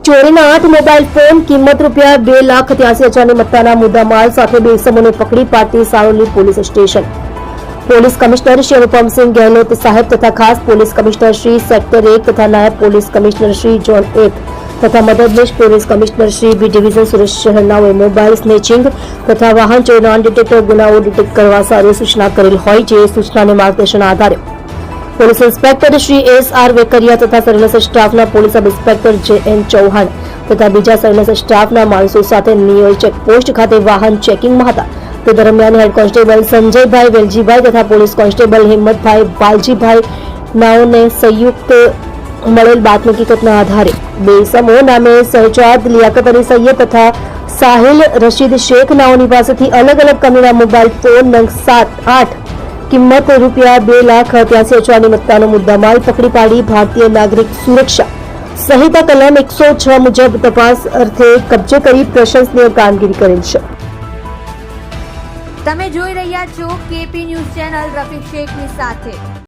ચોરીના 8 mobile phone કિંમત રૂપિયા 2,83,000ની મત્તાના મુદ્દામાલ સાથે 2 ઇસમોને પકડી પાડતી Saroli police station. Police commissioner Shri Anupamsinh Gehlot સાહેબ તથા ખાસ પોલીસ કમિશનર શ્રી સેક્ટર 1 તથા નાયબ પોલીસ કમિશનર શ્રી ઝોન 1 તથા મદદનીશ police commissioner Shri B division Surat શહેરનાઓએ મોબાઈલ સ્નેચિંગ તથા વાહન ચોરીના અનડિટેક્ટેડ ગુનાઓ ડિટેક્ટ કરવા સારી સૂચના કરેલ હોય જે સૂચનાને માર્ગદર્શન આધારે પોલીસ ઇન્સ્પેક્ટર શ્રી એસ.આર. વેકરિયા તથા સર્વેલન્સ સ્ટાફના પોલીસ સબ ઇન્સ્પેક્ટર જે.એન. ચૌહાણ તથા બીજા સર્વેલન્સ સ્ટાફના માણસો સાથે નિયોલ ચેકપોસ્ટ ખાતે વાહન ચેકિંગમાં હતા। તે દરમિયાન હેડ કોન્સ્ટેબલ સંજયભાઈ વેલજીભાઈ તથા પોલીસ કોન્સ્ટેબલ હિંમતભાઈ વાલજીભાઈ નાઓને સંયુક્ત મળેલ બાતમી હકીકતના આધારે 2 ઇસમો નામે શહેજાદ લિયાકત અલી સૈયદ તથા સાહિલ રશીદ શેખ નાઓની પાસેથી અલગ અલગ કંપનીના મોબાઈલ ફોન નંગ 7-8 કિંમત રૂપિયા 2,83,000ની મત્તાનો મુદ્દામાલ પકડી પાડી ભારતીય નાગરિક સુરક્ષા સંહિતા કલમ 106 મુજબ તપાસ અર્થે કબજે કરી પ્રશંસનીય કામગીરી કરેલ છે। તમે જોઈ રહ્યા છો કેપી ન્યૂઝ ચેનલ રફીક શેખની સાથે।